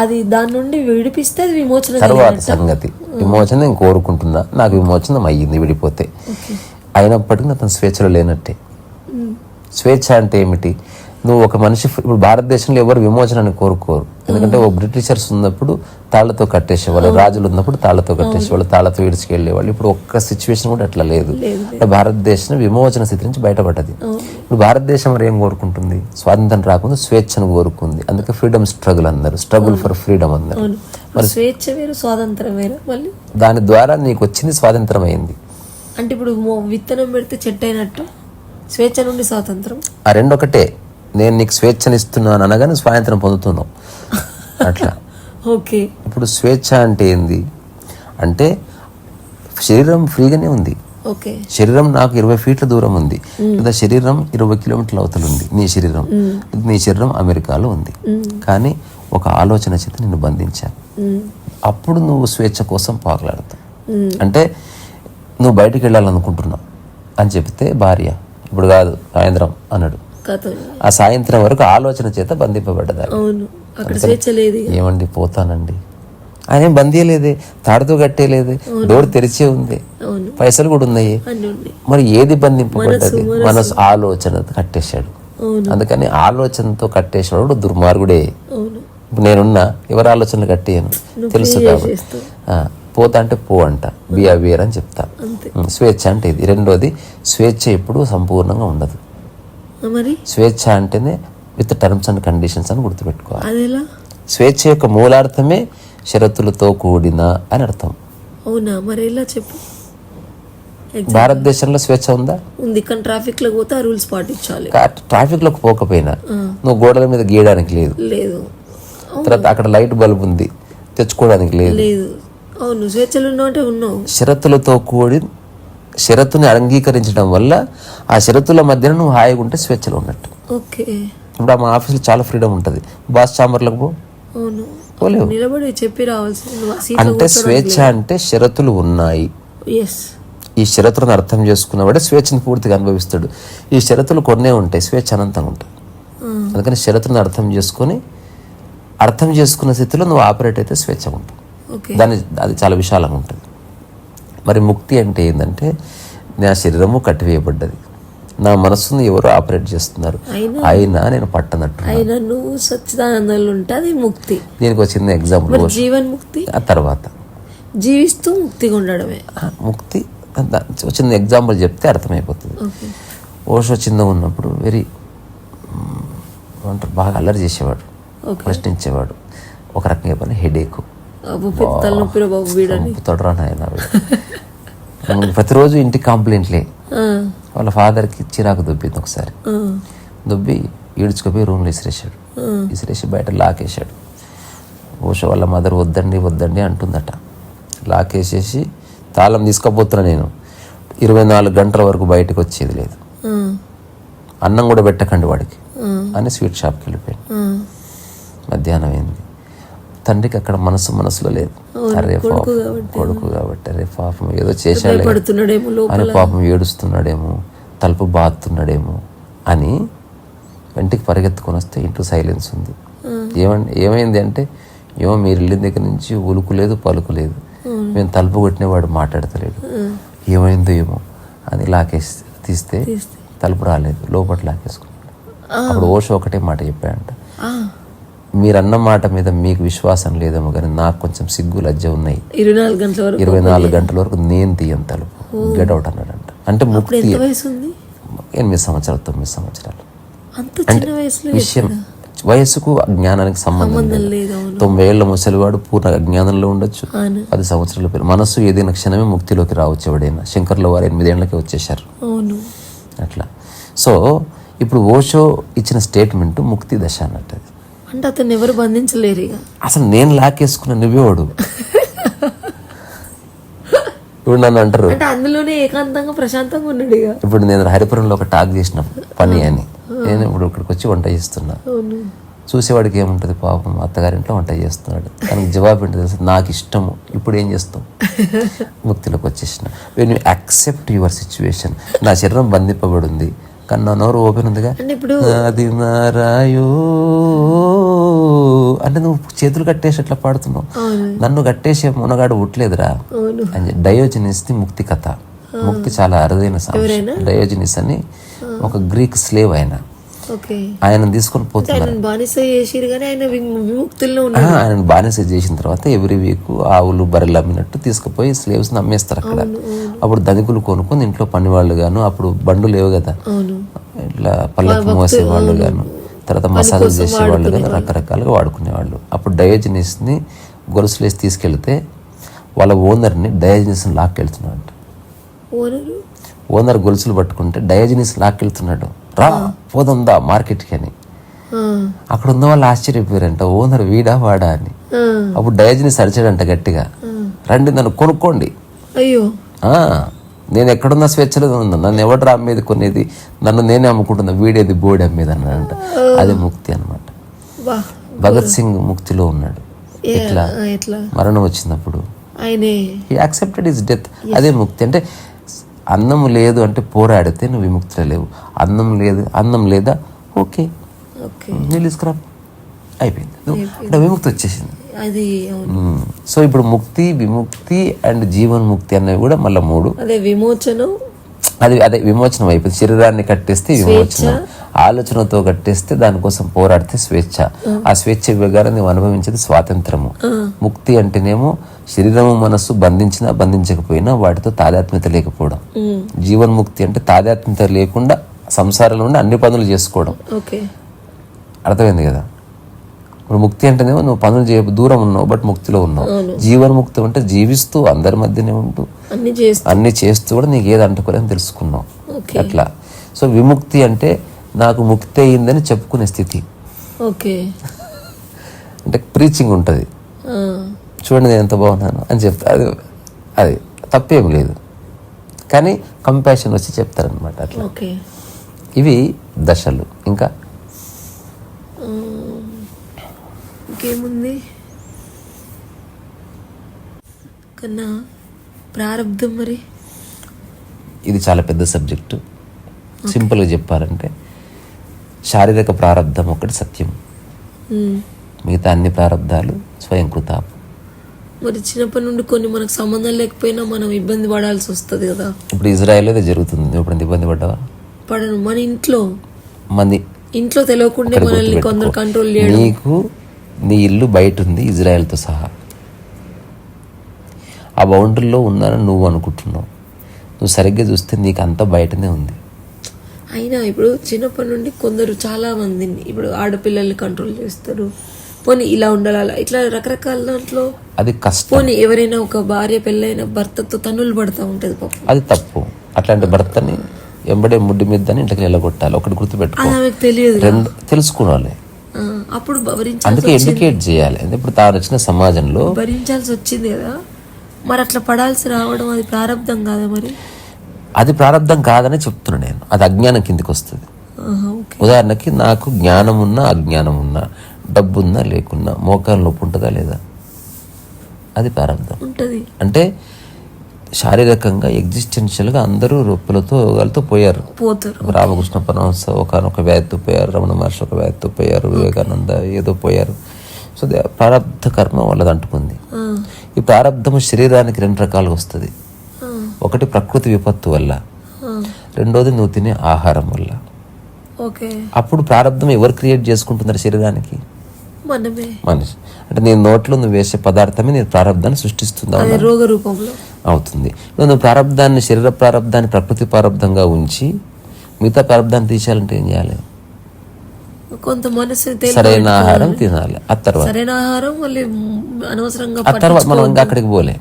అది దాని నుండి విడిపిస్తే అది విమోచనం. తర్వాత సంగతి విమోచనం నేను కోరుకుంటున్నా, నాకు విమోచనం అయ్యింది విడిపోతే. అయినప్పటికీ అతను స్వేచ్ఛలో లేనట్టే. స్వేచ్ఛ అంటే ఏమిటి? నువ్వు ఒక మనిషి ఇప్పుడు భారతదేశంలో ఎవరు విమోచనాన్ని కోరుకోరు. ఎందుకంటే ఓ బ్రిటిషర్స్ ఉన్నప్పుడు తాళ్లతో కట్టేసేవాళ్ళు, రాజులు ఉన్నప్పుడు తాళ్లతో కట్టేసేవాళ్ళు, తాళ్లతో విడిచికెళ్ళేవాళ్ళు. ఇప్పుడు ఒక్క సిచ్యువేషన్ కూడా అట్లా లేదు. భారతదేశం విమోచన స్థితి నుంచి బయటపడ్డది. ఇప్పుడు భారతదేశం మరి ఏం కోరుకుంటుంది? స్వాతంత్రం రాకుండా స్వేచ్ఛను కోరుకుంది. అందుకే ఫ్రీడమ్ స్ట్రగుల్ అన్నారు, స్ట్రగుల్ ఫర్ ఫ్రీడమ్ అన్నారు. మరి స్వేచ్ఛ వేరు స్వాతంత్రం వేరు. మళ్ళీ దాని ద్వారా నీకు వచ్చింది స్వాతంత్రం అయింది. అంటే ఇప్పుడు విత్తనం పెడితే చెట్టు అయినట్టు స్వేచ్ఛ నుండి స్వాతంత్రం ఆ రెండు ఒకటే. నేను నీకు స్వేచ్ఛనిస్తున్నాను అనగానే స్వాతంత్రం పొందుతున్నావు అట్లా. ఓకే. ఇప్పుడు స్వేచ్ఛ అంటే ఏంది అంటే శరీరం ఫ్రీగానే ఉంది. ఓకే. శరీరం నాకు 20 ఫీట్ల దూరం ఉంది, లేదా శరీరం 20 కిలోమీటర్ల అవతల ఉంది. నీ శరీరం అమెరికాలో ఉంది, కానీ ఒక ఆలోచన చేత నిన్ను బంధించాను. అప్పుడు నువ్వు స్వేచ్ఛ కోసం పాకులాడతావు. అంటే నువ్వు బయటికి వెళ్ళాలనుకుంటున్నావు అని చెప్తే భార్య ఇప్పుడు కాదు సాయంత్రం అన్నాడు. ఆ సాయంత్రం వరకు ఆలోచన చేత బంధింపబడ్డదా. ఏమండి పోతానండి, ఆయన ఏం బంధియలేదే, తాడుతో కట్టేలేదే, డోర్ తెరిచే ఉంది, పైసలు కూడా ఉన్నాయి. మరి ఏది బంధింపబడ్డది? మనసు ఆలోచన కట్టేశాడు. అందుకని ఆలోచనతో కట్టేసాడు దుర్మార్గుడే. ఇప్పుడు నేనున్నా ఎవరి ఆలోచనలు కట్టేయను తెలుసు కాబట్టి. పోతా అంటే పో అంట, బిఆర్ అని చెప్తా. స్వేచ్ఛ అంటే ఇది. రెండోది స్వేచ్ఛ ఎప్పుడు సంపూర్ణంగా ఉండదు. స్వేచ్ఛ అంటేనే విత్ టర్మ్స్ అండ్ కండిషన్స్ అని గుర్తుపెట్టుకోవాలి. స్వేచ్ఛ యొక్క మూలార్థమే షరతులతో కూడిన అని అర్థం. అవునా? మరి ఎలా చెప్పు. భారతదేశంలో స్వేచ్ఛ ఉందా? ఉంది, కానీ ట్రాఫిక్ లో పోతే రూల్స్ పాటించాలి. ట్రాఫిక్ లోకి పోకపోయినా నువ్వు గోడల మీద గీయడానికి లేదు. తర్వాత అక్కడ లైట్ బల్బ్ ఉంది, తెచ్చుకోవడానికి లేదు. అవును, స్వేచ్ఛలు ఉన్నావు. షరతులతో కూడి షరతుని అంగీకరించడం వల్ల ఆ షరతుల మధ్యన నువ్వు హాయిగా ఉంటే స్వేచ్ఛలో ఉన్నట్టు. ఓకే. ఇప్పుడు మా ఆఫీస్లో చాలా ఫ్రీడమ్ ఉంటుంది. బాస్ ఛాంబర్లకు పోలేవు. నిలబడి చెప్పి రావాల్సి. అంటే స్వేచ్ఛ అంటే షరతులు ఉన్నాయి. ఈ షరతులను అర్థం చేసుకున్నవాడే స్వేచ్ఛను పూర్తిగా అనుభవిస్తాడు. ఈ షరతులు కొన్నే ఉంటాయి, స్వేచ్ఛ అనంతంగా ఉంటాయి. అందుకని షరతులను అర్థం చేసుకున్న స్థితిలో నువ్వు ఆపరేట్ అయితే స్వేచ్ఛ ఉంటుంది. అది చాలా విశాలంగా ఉంటుంది. మరి ముక్తి అంటే ఏంటంటే నా శరీరము కట్టివేయబడ్డది, నా మనస్సును ఎవరు ఆపరేట్ చేస్తున్నారు, అయినా నేను పట్టనట్టు. ముక్తి. దీనికి వచ్చిన ఎగ్జాంపుల్ జీవన్ ముక్తి. ఆ తర్వాత జీవిస్తూ ముక్తిగా ఉండడమే ముక్తి. చిన్న ఎగ్జాంపుల్ చెప్తే అర్థమైపోతుంది. ఓషో చిన్నగా ఉన్నప్పుడు బాగా అల్లరి చేసేవాడు, ప్రశ్నించేవాడు. ఒక రకంగా పని హెడేక్, తొడరా నాయన. ప్రతిరోజు ఇంటికి కంప్లైంట్లే. వాళ్ళ ఫాదర్కి చిరాకు దుబ్బింది. ఒకసారి దుబ్బి ఈడ్చుకుపోయి రూమ్లో విసిరేసి బయట లాకేసాడు. ఓషో వాళ్ళ మదర్ వద్దండి అంటుందట. లాకేసేసి తాళం తీసుకుపోతున్నా నేను, 24 గంటల వరకు బయటకు వచ్చేది లేదు, అన్నం కూడా పెట్టకండి వాడికి అని స్వీట్ షాప్కి వెళ్ళిపోయాడు. మధ్యాహ్నం అయింది. తండ్రికి అక్కడ మనసులో లేదు. అరే కొడుకు కాబట్టి అరే పాపం ఏదో చేశాడు అని, పాపం ఏడుస్తున్నాడేమో, తలుపు బాదుతున్నాడేమో అని వెంటికి పరిగెత్తుకొని వస్తే ఇంట్లో సైలెన్స్ ఉంది. ఏమైంది అంటే, ఏమో మీరు వెళ్ళిన దగ్గర నుంచి ఉలుకు లేదు పలుకు లేదు, మేము తలుపు కొట్టినవాడు మాట్లాడతలేడు, ఏమైందో ఏమో అని లాకేసి తీస్తే తలుపు రాలేదు, లోపల లాకేసుకున్నాడు. అప్పుడు ఓషో ఒకటే మాట చెప్పాడంట, మీరన్న మాట మీద మీకు విశ్వాసం లేదేమో కానీ నాకు కొంచెం సిగ్గు లజ్జ ఉన్నాయి. 24 గంటల వరకు నేను తీయను తలుపు, గెట్ అవుట్ అన్నాడంట. అంటే ముక్తి 8 సంవత్సరాలు 9 సంవత్సరాలు. అంటే విషయం వయస్సుకు అజ్ఞానానికి సంబంధం లేదు. 90 ఏళ్ల ముసలివాడు పూర్ణ అజ్ఞానంలో ఉండొచ్చు, 10 సంవత్సరాల పిల్లలు. మనస్సు ఏదైనా క్షణమే ముక్తిలోకి రావచ్చు. ఎవడైనా శంకర్ల వారు 8 ఏళ్లకే వచ్చేసారు అట్లా. సో ఇప్పుడు ఓషో ఇచ్చిన స్టేట్మెంట్ ముక్తి దశ అన్నట్టు. అంటే అతను ఎవరు బంధించలేరు ఇక. అసలు నేను లాకేసుకున్న నువ్వేవాడు ఇప్పుడు నన్ను అంటారు. అంటే అందులోనే ఏకాంతంగా ప్రశాంతంగా ఉన్నాడు ఇక. ఇప్పుడు నేను హరిపురంలో ఒక టాక్ చేసిన పని అని, నేను ఇప్పుడు ఇక్కడికి వచ్చి వంట చేస్తున్నా. చూసేవాడికి ఏముంటుంది, పాపం అత్తగారింట్లో వంట చేస్తున్నాడు, దానికి జవాబు ఏంటి తెలుసు, నాకు ఇష్టము. ఇప్పుడు ఏం చేస్తాం, ముక్తిలోకి వచ్చేసిన. When you accept your situation. నా శరీరం బంధింపబడి ఉంది కానీ నా నోరు ఓపెన్ ఉందిగా. అది నారాయో అంటే నువ్వు చేతులు కట్టేసి ఎట్లా పాడుతున్నావు, నన్ను కట్టేసే మునగాడు ఉట్లేదురా అని. డయోజనిస్ ది ముక్తి కథ. ముక్తి చాలా అరుదైన సమస్య. డయోజనిస్ అని ఒక గ్రీక్ స్లేవ్ ఆయన తీసుకొని పోతున్నారు. ఆయన బానిస చేసిన తర్వాత ఎవ్రీ వీక్ ఆవులు బర్రెలు అమ్మినట్టు తీసుకుపోయి స్లేవ్స్ అమ్మేస్తారు అక్కడ. అప్పుడు ధనికులు కొనుక్కొని ఇంట్లో పని వాళ్ళు గాను, అప్పుడు బండ్లు లేవు కదా, ఇట్లా పల్లకి మోసేవాళ్ళు గాను, తర్వాత మసాజులు చేసేవాళ్ళు కానీ రకరకాలుగా వాడుకునేవాళ్ళు. అప్పుడు డయోజనిస్ ని గొలుసులేసి తీసుకెళ్తే వాళ్ళ ఓనర్ని డయోజనిస్ లాక్కెళ్తున్నాడు. ఓనర్ గొలుసులు పట్టుకుంటే డయోజనిస్ లాక్కెళ్తున్నాడు, రా పోదందా మార్కెట్కి అని. అక్కడ ఉన్న వాళ్ళు ఆశ్చర్యపోయారంట, ఓనర్ వీడా వాడా అని. అప్పుడు డయోజనిస్ అరిచాడంట గట్టిగా, రండి నన్ను కొనుక్కోండి. అయ్యో, నేను ఎక్కడున్నా స్వేచ్ఛలో ఉన్నా, నన్ను ఎవడు అమ్మేది కొనేది, నన్ను నేనే అమ్ముకుంటున్నా, వీడేది బోడి అమ్మేది అన్నాడంట. అదే ముక్తి అనమాట. భగత్ సింగ్ ముక్తిలో ఉన్నాడు. ఎట్లా, మరణం వచ్చినప్పుడు హీ యాక్సెప్టెడ్ హిస్ డెత్. అదే ముక్తి అంటే. అన్నం లేదు అంటే పోరాడితే నువ్వు విముక్తిలో లేవు. అన్నం లేదా, ఓకే నీళ్ళు తీసుకురా, అయిపోయింది, అంటే విముక్తి వచ్చేసింది. సో ఇప్పుడు ముక్తి, విముక్తి అండ్ జీవన్ ముక్తి అనేవి కూడా మళ్ళీ 3. అదే విమోచనం అయిపోయింది. శరీరాన్ని కట్టేస్తే విమోచనం, ఆలోచనతో కట్టేస్తే దానికోసం పోరాడితే స్వేచ్ఛ. ఆ స్వేచ్ఛ వివగానే నువ్వు అనుభవించేది స్వాతంత్రము. ముక్తి అంటేనేమో శరీరము మనస్సు బంధించినా బంధించకపోయినా వాటితో తాదాత్మ్యత లేకపోవడం. జీవన్ముక్తి అంటే తాదాత్మ్యత లేకుండా సంసారంలో ఉండి అన్ని పనులు చేసుకోవడం. అర్థమైంది కదా. ఇప్పుడు ముక్తి అంటేనేమో నువ్వు పనులు దూరం ఉన్నావు బట్ ముక్తిలో ఉన్నావు. జీవన్ముక్తి అంటే జీవిస్తూ అందరి మధ్యనే ఉంటూ అన్ని చేస్తూ కూడా నీకు ఏది అంటుకోలేని తెలుసుకున్నావు అట్లా. సో విముక్తి అంటే నాకు ముక్తి అయ్యిందని చెప్పుకునే స్థితి. అంటే ప్రీచింగ్ ఉంటుంది, చూడండి నేను ఎంత బాగున్నాను అని చెప్తా. అది తప్పేం లేదు, కానీ కంపాషన్ వచ్చి చెప్తారనమాట అట్లా. ఇవి దశలు. ఇంకా ఇంకేముంది కన్నా ప్రారంధం. మరి ఇది చాలా పెద్ద సబ్జెక్టు. సింపుల్గా చెప్పాలంటే శారీరక ప్రారంధం ఒకటి సత్యం, మిగతా అన్ని ప్రారంధాలు స్వయంకృతాపం. మరి చిన్నప్పటి నుండి కొన్ని మనకు సంబంధం లేకపోయినా మనం ఇబ్బంది పడాల్సి వస్తుంది కదా. ఇప్పుడు ఇజ్రాయెల్ అయితే జరుగుతుంది, నువ్వు ఇప్పుడు ఇబ్బంది పడ్డావా? పడను. మన ఇంట్లో తెలియకుండా మనల్ని కొందరు కంట్రోల్ చేయడం. నీకు నీ ఇల్లు బయట ఉంది ఇజ్రాయెల్తో సహా, ఆ బౌండరీలో ఉన్నానని నువ్వు అనుకుంటున్నావు. నువ్వు సరిగ్గా చూస్తే నీకు అంతా బయటనే ఉంది. అయినా ఇప్పుడు చిన్నప్పటి నుండి కొందరు చాలా మందిని ఇప్పుడు ఆడపిల్లల్ని కంట్రోల్ చేస్తారు. పోనీ ఇలా ఉండాలి, ఇట్లా రకరకాల దాంట్లో అది కష్టం. పోనీ ఎవరైనా ఒక భార్య పెళ్ళైన భర్తతో తన్నులు పడతా ఉంటది పాపం, అది తప్పు. అట్లాంటి భర్తని ఎంబడే ముడ్డి మీద ఇంటికి వెళ్ళగొట్టాలి. ఒకటి గుర్తుపెట్టుకో, తెలియదు, తెలుసుకోవాలి. అప్పుడు అందుకే ఎడ్యుకేట్ చేయాలి. ఇప్పుడు తాను వచ్చిన సమాజంలో భరించాల్సి వచ్చింది కదా, మరి అట్లా పడాల్సి రావడం అది ప్రారంధం కాదా? మరి అది ప్రారంధం కాదని చెప్తున్నా నేను. అది అజ్ఞానం కిందికి వస్తుంది. ఉదాహరణకి నాకు జ్ఞానం ఉన్నా అజ్ఞానం ఉన్నా, డబ్బున్నా లేకున్నా మోకాలు నొప్పి ఉంటుందా లేదా? అది ప్రారంధం ఉంటుంది. అంటే శారీరకంగా ఎగ్జిస్టెన్షియల్గా అందరూ రోగాలతో పోయారు. రామకృష్ణ పరమహంస ఒకనొక వ్యాధితో పోయారు, రమణ మహర్షి ఒక వ్యాధితో పోయారు, వివేకానంద ఏదో పోయారు. సో ప్రారంధ కర్మ వాళ్ళది అంటుకుంది. ఈ ప్రారంధము శరీరానికి 2 రకాలుగా వస్తుంది. ఒకటి ప్రకృతి విపత్తు వల్ల, రెండోది నువ్వు తినే ఆహారం వల్ల. అప్పుడు ప్రారంధం ఎవరు క్రియేట్ చేసుకుంటున్నారు శరీరానికి? మనిషి. అంటే నీ నోట్లో నువ్వు వేసే పదార్థమే నీ ప్రారంధాన్ని సృష్టిస్తుందా? రోగ రూపంలో అవుతుంది. నువ్వు ప్రారంధాన్ని, శరీర ప్రారంధాన్ని ప్రకృతి ప్రారంధంగా ఉంచి మిగతా ప్రారంధాన్ని తీసేయాలంటే ఏం చేయాలి? కొంత మనసు సరైన ఆహారం తినాలి. ఆ తర్వాత సరైన ఆహారం మళ్ళీ అనవసరంగా ఆ తర్వాత మనం ఇంకా అక్కడికి పోలే,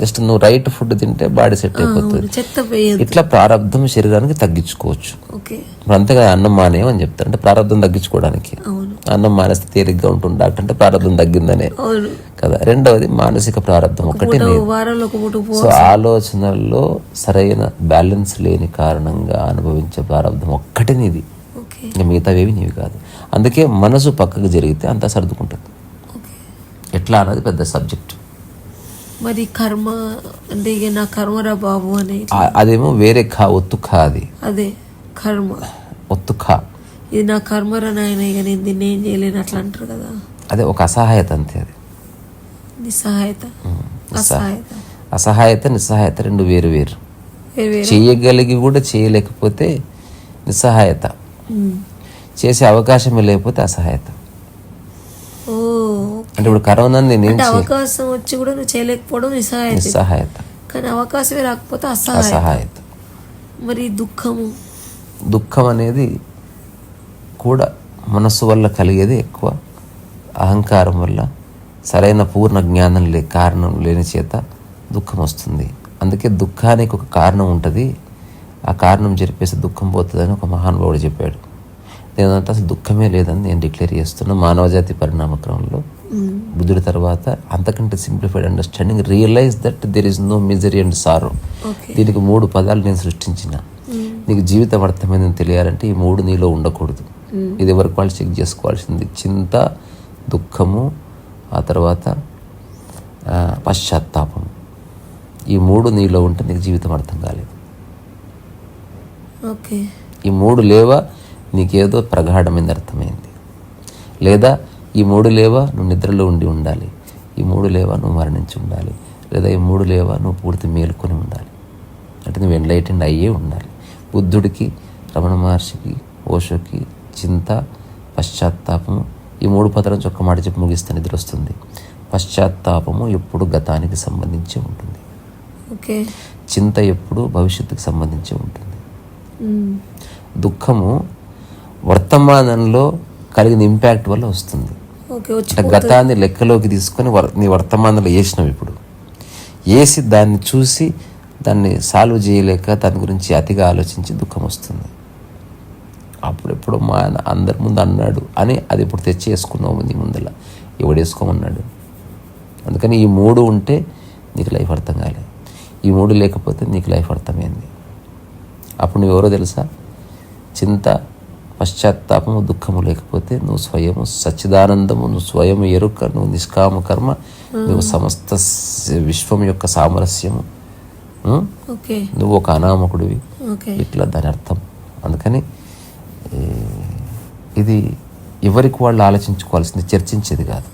జస్ట్ నువ్వు రైట్ ఫుడ్ తింటే బాడీ సెట్ అయిపోతుంది. చెత్త వేయద్దు. ఇట్లా ప్రారంధం శరీరానికి తగ్గించుకోవచ్చు. ఇప్పుడు అంతేగా అన్నం మానేయమని చెప్తారు, అంటే ప్రారంధం తగ్గించుకోవడానికి. అన్నం మానేస్తే తేలిగ్గా ఉంటుంది డాక్టర్, అంటే ప్రారంధం తగ్గిందనే కదా. రెండవది మానసిక ప్రారంధం ఒకటి. సో ఆలోచనల్లో సరైన బ్యాలెన్స్ లేని కారణంగా అనుభవించే ప్రారంధం ఒక్కటి నీది, ఇంకా మిగతావేవి నీవి కాదు. అందుకే మనసు పక్కకు జరిగితే అంతా సర్దుకుంటుంది. ఎట్లా అన్నది పెద్ద సబ్జెక్ట్. మరి కర్మ అంటే ఇక నా కర్మరా బాబు అని అదేమో వేరే ఖా, ఒత్తు ఖా, అది అదే కర్మ, ఒత్తు ఖా. ఇది నా కర్మరా నాయన, ఇక నేను దీన్ని ఏం చేయలేను అట్లా అంటారు కదా. అదే ఒక అసహాయత అంతే. అది నిస్సహాయత. అసహాయత నిస్సహాయత రెండు వేరు వేరు. చేయగలిగి కూడా చేయలేకపోతే నిస్సహాయత, చేసే అవకాశమే లేకపోతే అసహాయత. అంటే ఇప్పుడు కరోనా అవకాశం వచ్చి కూడా నువ్వు చేయలేకపోవడం నిస్సహాయత, కానీ అవకాశమే రాకపోతే అసహాయత. మరి దుఃఖం అనేది కూడా మనస్సు వల్ల కలిగేది ఎక్కువ, అహంకారం వల్ల, సరైన పూర్ణ జ్ఞానం కారణం లేని చేత దుఃఖం వస్తుంది. అందుకే దుఃఖానికి ఒక కారణం ఉంటుంది, ఆ కారణం జరిపేసి దుఃఖం పోతుందని ఒక మహానుభావుడు చెప్పాడు. నేనంటే అసలు దుఃఖమే లేదని నేను డిక్లేర్ చేస్తున్నా. మానవజాతి పరిణామక్రమంలో బుద్ధుడి తర్వాత అంతకంటే simplified understanding, realise that there is no misery and sorrow. దీనికి 3 పదాలు నేను సృష్టించిన. నీకు జీవితం అర్థమైందని తెలియాలంటే ఈ 3 నీలో ఉండకూడదు. ఇది ఎవరికి వాళ్ళు చెక్ చేసుకోవాల్సింది. చింత, దుఃఖము, ఆ తర్వాత పశ్చాత్తాపం. ఈ 3 నీలో ఉంటే నీకు జీవితం అర్థం కాలేదు. ఈ 3 లేవా నీకేదో ప్రగాఢమైంది అర్థమైంది, లేదా ఈ 3 లేవా నువ్వు నిద్రలో ఉండాలి, ఈ 3 లేవా నువ్వు మరణించి ఉండాలి, లేదా ఈ 3 లేవా నువ్వు పూర్తి మేలుకొని ఉండాలి. అంటే నువ్వు ఎన్లైటెండ్ అయ్యే ఉండాలి. బుద్ధుడికి, రమణ మహర్షికి, ఓషోకి చింత, పశ్చాత్తాపము, ఈ 3 పదాలను ఒక్క మాట చెప్పి ముగిస్తే నిద్ర వస్తుంది. పశ్చాత్తాపము ఎప్పుడు గతానికి సంబంధించి ఉంటుంది, చింత ఎప్పుడు భవిష్యత్తుకు సంబంధించి ఉంటుంది. దుఃఖము వర్తమానంలో కలిగిన ఇంపాక్ట్ వల్ల వస్తుంది. అంటే గతాన్ని లెక్కలోకి తీసుకొని నీ వర్తమానంలో వేసినావు. ఇప్పుడు వేసి దాన్ని చూసి దాన్ని సాల్వ్ చేయలేక దాని గురించి అతిగా ఆలోచించి దుఃఖం వస్తుంది. అప్పుడెప్పుడు మా అందరి ముందు అన్నాడు అని అది ఇప్పుడు తెచ్చి వేసుకున్నావు నీ ముందర, ఎవడు వేసుకోమన్నాడు. అందుకని ఈ 3 ఉంటే నీకు లైఫ్ అర్థం కాలేదు, ఈ 3 లేకపోతే నీకు లైఫ్ అర్థమైంది. అప్పుడు నువ్వు ఎవరో తెలుసా? చింత, పశ్చాత్తాపము, దుఃఖము లేకపోతే నువ్వు స్వయము సచ్చిదానందము, నువ్వు స్వయం ఎరుక, నువ్వు నిష్కామ కర్మ, నువ్వు సమస్త విశ్వం యొక్క సామరస్యము, నువ్వు ఒక అనామకుడివి. ఇట్లా దాని అర్థం. అందుకని ఇది ఎవరికి వాళ్ళు ఆలోచించుకోవాల్సింది, చర్చించేది కాదు.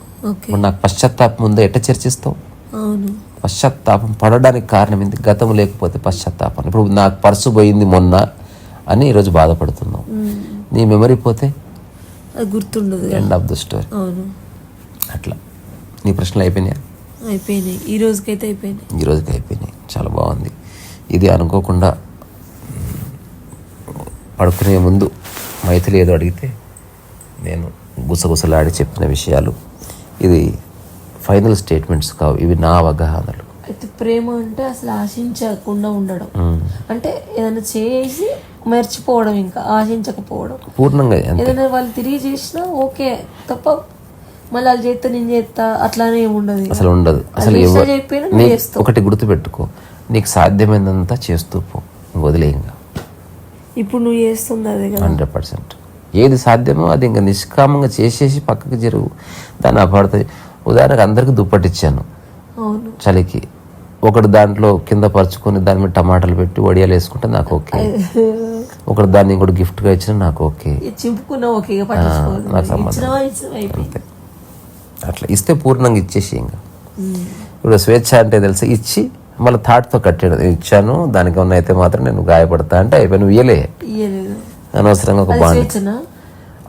నాకు పశ్చాత్తాపం ఉందా, ఎట్ట చర్చిస్తావు? పశ్చాత్తాపం పడడానికి కారణం ఏంటి? గతం లేకపోతే పశ్చాత్తాపం. ఇప్పుడు నాకు పర్సు పోయింది మొన్న అని ఈరోజు బాధపడుతున్నావు, నీ మెమరీ పోతే గుర్తుండదు, ఎండ్ ఆఫ్ ద స్టోరీ. అట్లా నీ ప్రశ్నలు అయిపోయినాయి. ఈ రోజుకైతే అయిపోయినాయి. చాలా బాగుంది. ఇది అనుకోకుండా పడుకునే ముందు మైథిలి ఏదో అడిగితే నేను గుసగుసలాడి చెప్పిన విషయాలు. ఇది ఫైనల్ స్టేట్మెంట్స్ కావు, ఇవి నా అవగాహనలు. అయితే ప్రేమ అంటే అసలు ఆశించకుండా ఉండడం, అంటే ఏదైనా చేసి మర్చిపోవడం, ఇంకా ఆశించకపోవడం పూర్ణంగా. ఏదైనా వాళ్ళు తిరిగి చేసినా ఓకే తప్ప మళ్ళీ వాళ్ళు చేస్తే నేను చేస్తా అట్లానే ఉండదు, అసలు ఉండదు. అసలు ఒకటి గుర్తుపెట్టుకో, నీకు సాధ్యమైనంతా చేస్తూ పో, వదిలే. ఇంకా ఇప్పుడు నువ్వు చేస్తుంది అదే 100%. ఏది సాధ్యమో అది ఇంకా నిష్కామంగా చేసేసి పక్కకి జరుగు. దాన్ని అపార్థం. ఉదాహరణకు అందరికి దుప్పటిచ్చాను చలికి, ఒకడు దాంట్లో కింద పరుచుకొని దాని మీద టమాటాలు పెట్టి వడియాలు వేసుకుంటే నాకు ఓకే, ఒకడు దాన్ని ఇంకోటి గిఫ్ట్గా ఇచ్చినా నాకు ఓకే, నాకు సంబంధం. అంతే. అట్లా ఇస్తే పూర్ణంగా ఇచ్చేసి ఇంకా. ఇప్పుడు స్వేచ్ఛ అంటే తెలుసా, ఇచ్చి మళ్ళీ థాట్తో కట్టాడు, ఇచ్చాను దానికి ఉన్న అయితే మాత్రం నేను గాయపడతా అంటే అయిపోయి నువ్వు ఇయ్యలే అనవసరంగా ఒక బాండ్.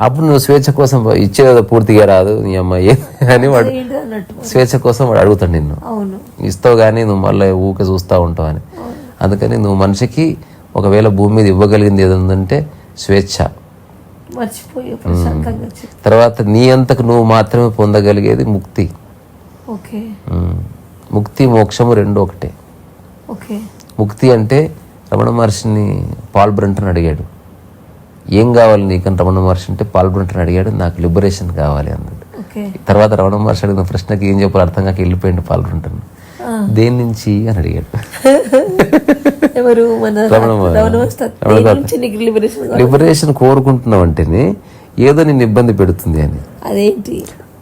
అప్పుడు నువ్వు స్వేచ్ఛ కోసం ఇచ్చేదో పూర్తిగా రాదు నీ అమ్మాయి అని వాడు స్వేచ్ఛ కోసం వాడు అడుగుతాడు నిన్ను, ఇస్తావు కానీ నువ్వు మళ్ళీ ఊకే చూస్తూ ఉంటావు అని. అందుకని నువ్వు మనిషికి ఒకవేళ భూమి మీద ఇవ్వగలిగింది ఏదంటే స్వేచ్ఛ, మర్చిపోయి ప్రశాంతంగా వచ్చి- తర్వాత నీ అంతకు నువ్వు మాత్రమే పొందగలిగేది ముక్తి. ఓకే ముక్తి మోక్షము రెండు ఒకటే. ఓకే ముక్తి అంటే రమణ మహర్షిని పాల్ బ్రంటన్ అడిగాడు, ఏం కావాలి నీకని రమణ మహర్షి అంటే పాల్ బ్రంటన్ అడిగాడు, నాకు లిబరేషన్ కావాలి అన్నాడు. ఓకే తర్వాత రమణ మహర్షి అడిగిన ప్రశ్నకి ఏం చెప్పాలి అర్థం కాక వెళ్ళిపోయింది పాల్ బ్రంటన్. దేని నుంచి అని అడిగాడు. ఎవరు మన రమణ మహర్షి. లిబరేషన్ కోరుకుంటున్నావు అంటేనే ఏదో నిన్ను ఇబ్బంది పెడుతుంది అని. అదేంటి?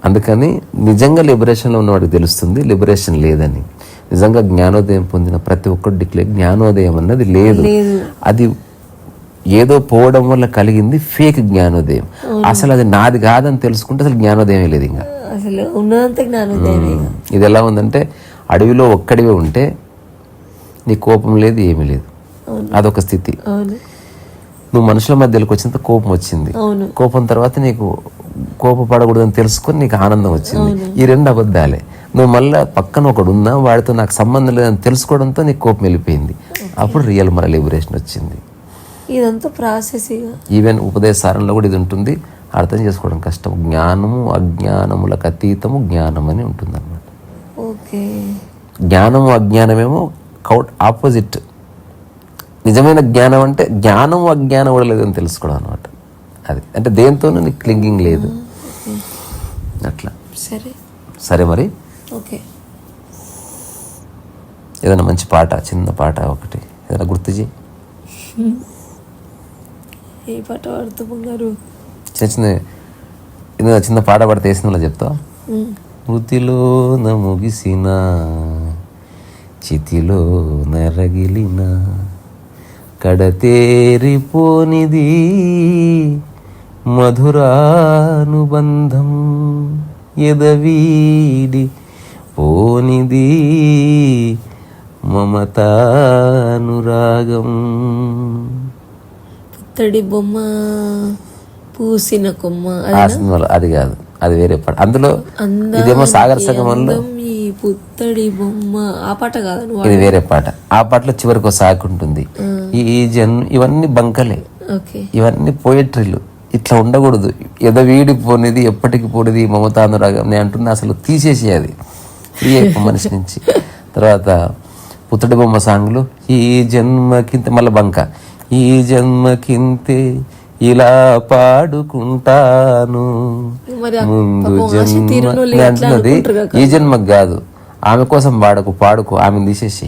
అందుకని నిజంగా లిబరేషన్లో ఉన్నవాడికి తెలుస్తుంది లిబరేషన్ లేదని. నిజంగా జ్ఞానోదయం పొందిన ప్రతి ఒక్కటి జ్ఞానోదయం అన్నది లేదు, అది ఏదో పోవడం వల్ల కలిగింది ఫేక్ జ్ఞానోదయం. అసలు అది నాది కాదని తెలుసుకుంటే అసలు జ్ఞానోదయమే లేదు. ఇంకా అసలు ఉన్నంత జ్ఞానోదయమే. ఇది ఎలా ఉందంటే అడవిలో ఒక్కడివే ఉంటే నీ కోపం లేదు, ఏమీ లేదు, అదొక స్థితి. నువ్వు మనుషుల మధ్యలోకి వచ్చినంత కోపం వచ్చింది, కోపం తర్వాత నీకు కోపపడకూడదని తెలుసుకొని నీకు ఆనందం వచ్చింది. ఈ రెండు అబద్ధాలే. నువ్వు మళ్ళీ పక్కన ఒకడు ఉన్నా వాడితో నాకు సంబంధం లేదని తెలుసుకోవడంతో నీకు కోపం వెళ్ళిపోయింది. అప్పుడు రియల్ మన లిబరేషన్ వచ్చింది. ఇదంతా ప్రాసెస్. ఈవెన్ ఉపదేశారంలో కూడా ఇది ఉంటుంది, అర్థం చేసుకోవడం కష్టం. జ్ఞానము అజ్ఞానములకు అతీతము జ్ఞానం అని ఉంటుంది అన్నమాట. ఓకే, జ్ఞానము అజ్ఞానమేమో ఆపోజిట్. నిజమైన జ్ఞానం అంటే జ్ఞానం అజ్ఞానం కూడా లేదని తెలుసుకోవడం అనమాట. అది అంటే దేంతోనూ నీకు క్లింగింగ్ లేదు అట్లా. సరే మరి ఓకే, ఏదైనా మంచి పాట, చిన్న పాట ఒకటి ఏదైనా గుర్తు చేయి. ఏ పాట పాడుతావు గారు? చిన్న పాట పాడితే వేసిన చెప్తా. మృతిలో ముగిసిన చితిలో నరగిలిన కడతేరిపోనిది మధురానుబంధం ఎదవీడి పోనిది మమతానురాగం. పుత్తడి బొమ్మ పూసిన కొమ్మ ఆ సినిమాలో అది కాదు, అది వేరే పాట. అందులో ఇదేమో సాగర సంగమంలో ఈ పుత్తడి బొమ్మ ఆ పాట కాదు, ఇది వేరే పాట. ఆ పాటలో చివరికి ఒక సాకు ఉంటుంది. ఈ ఇవన్నీ బంకలే, ఇవన్నీ పోయట్రీలు. ఇట్లా ఉండకూడదు. ఎదవీడిపోనిది ఎప్పటికి పోనిది మమతానురాగం. నేను అంటున్నా అసలు తీసేసి అది ఫ్రీ అయిపో మనిషి నుంచి. తర్వాత పుత్తడి బొమ్మ సాంగ్లు ఈ జన్మకింత మళ్ళీ బంక, ఈ జన్మకింతే ఇలా పాడుకుంటాను ముందు జన్మ. అంటున్నది ఈ జన్మకు కాదు, ఆమె కోసం పాడుకో ఆమెను తీసేసి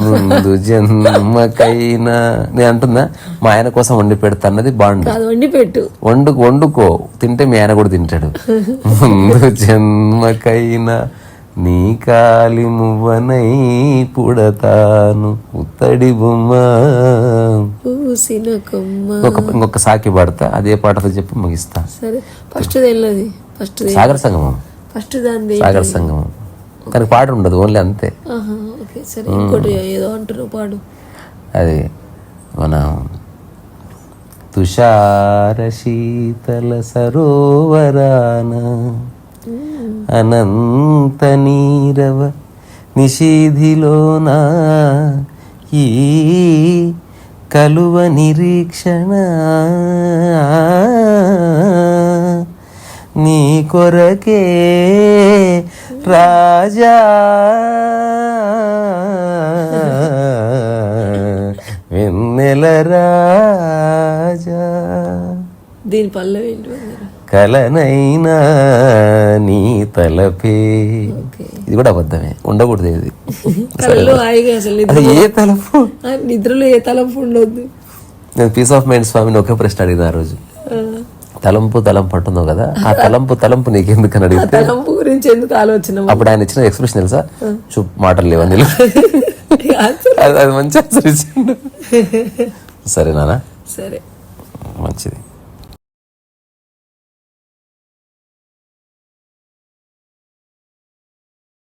ముందు జన్మకైనా. నేను అంటున్నా మా ఆయన కోసం వండి పెడతా అన్నది బాండు. వండుకో, తింటే మీ ఆయన కూడా తింటాడు. ముందు జన్మకైనా నీ కాలి మువ్వనై పుడతాను పుత్తడి బొమ్మ పూసిన కొమ్మ. ఇంకొక సాకి పాడతా, అదే పాటతో చెప్పి ముగిస్తా. సాగర సంగమం, సాగర సంగమం. కానీ పాట ఉండదు, ఓన్లీ అంతే. అది మన తుషార శీతల సరోవరాన అనంత నీరవ నిషీధిలోనా ఈ కలువ నిరీక్షణ నీ కొరకే రాజా వెన్నెల రాజా. దీని పల్లవి కలనైనా నీ తలపే. ఇది కూడా అబద్ధమే, ఉండకూడదు. ఇది ఏ తలపు, నిద్రలో ఏ తలంపు ఉండొద్దు. నేను పీస్ ఆఫ్ మైండ్ స్వామిని ఒకే ప్రశ్న అడిగిన ఆ రోజు. తలంపు అంటున్నావు కదా, ఆ తలంపు నీకెందుకని అడిగితే తలంపు గురించి ఎందుకు ఆలోచన. అప్పుడు ఆయన ఇచ్చిన ఎక్స్ప్రెషన్ తెలుసా, మాటలు లేవని. అది మంచి ఆన్సర్ ఇచ్చిండు. సరే నాన్న, సరే, మంచిది.